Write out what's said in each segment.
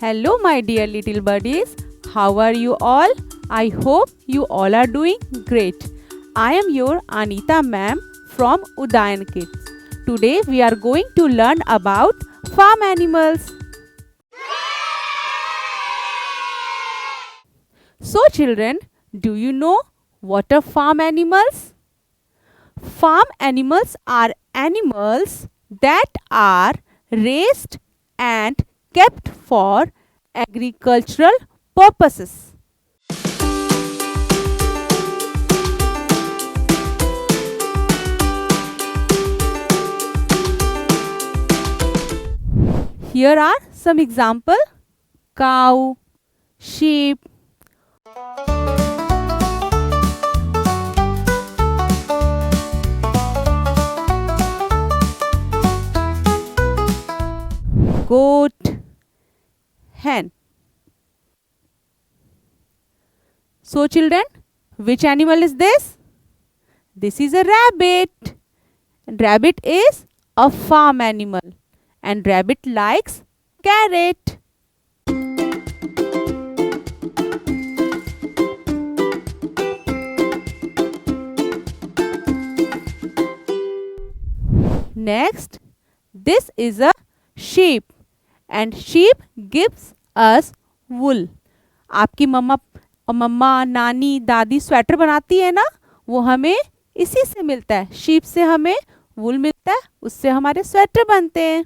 Hello, my dear little buddies. How are you all? I hope you all are doing great. I am your Anita ma'am from Udayan Kids. Today we are going to learn about farm animals. So children, do you know what are farm animals? Farm animals are animals that are raised and kept for agricultural purposes. Here are some examples: cow, sheep, goat, hen. So children, which animal is this? This is a rabbit. And rabbit is a farm animal. And rabbit likes carrot. Next, this is a sheep. And sheep gives us wool. आपकी मम्मा नानी दादी sweater बनाती है ना, वो हमें इसी से मिलता है. शीप से हमें वूल मिलता है, उससे हमारे स्वेटर बनते हैं.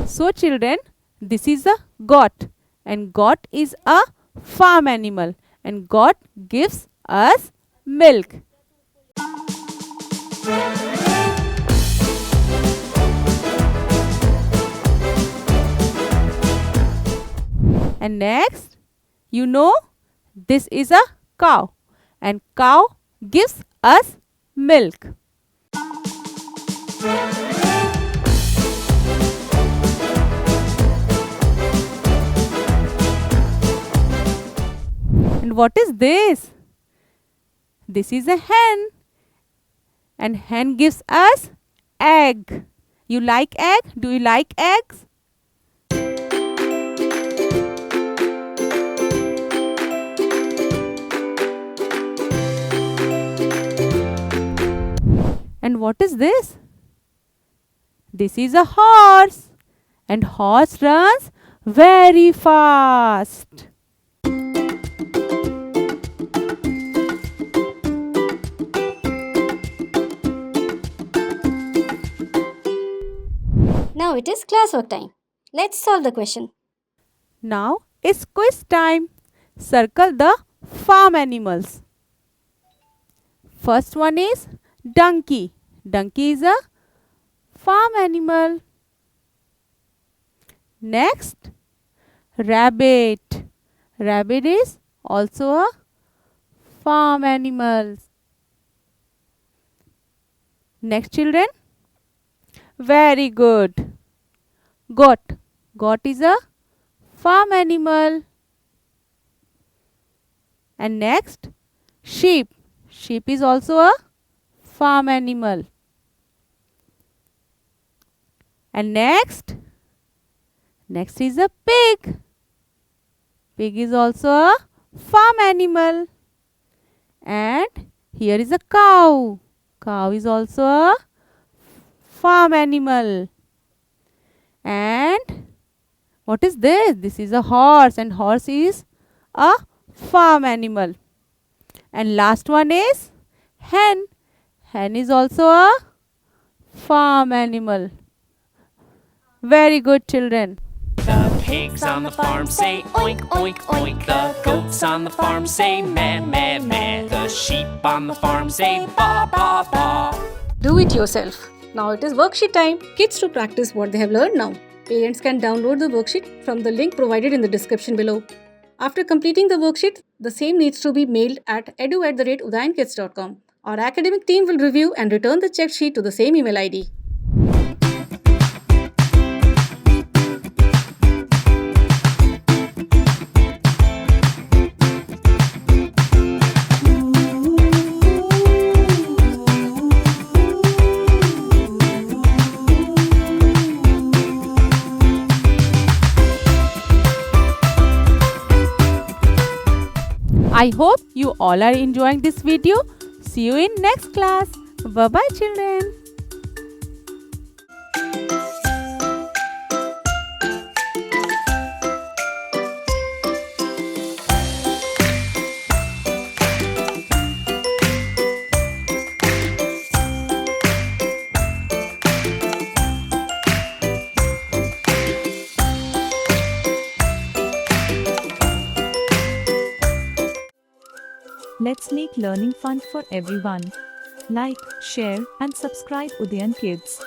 So children, this is a goat, and goat is a farm animal, and goat gives us milk. And next, you know, this is a cow, and cow gives us milk. And what is this? This is a hen, and hen gives us egg. You like egg? Do you like eggs? And what is this? This is a horse, and horse runs very fast. Now it is classwork time. Let's solve the question. Now it's quiz time. Circle the farm animals. First one is donkey. Donkey is a farm animal. Next, rabbit. Rabbit is also a farm animal. Next children. Very good. Goat. Goat is a farm animal. And next, sheep. Sheep is also a farm animal. And next is a pig. Pig is also a farm animal. And here is a cow. Cow is also a farm animal. And what is this? This is a horse, and horse is a farm animal. And last one is hen. Hen is also a farm animal. Very good children. The pigs on the farm say oink, oink, oink. The goats on the farm say meh, meh, meh. The sheep on the farm say ba, ba, ba. Do it yourself. Now it is worksheet time. Kids to practice what they have learned now. Parents can download the worksheet from the link provided in the description below. After completing the worksheet, the same needs to be mailed at edu@udayankids.com. Our academic team will review and return the checked sheet to the same email ID. I hope you all are enjoying this video. See you in next class. Bye bye children. Let's make learning fun for everyone. Like, share, and subscribe Udayan Kids.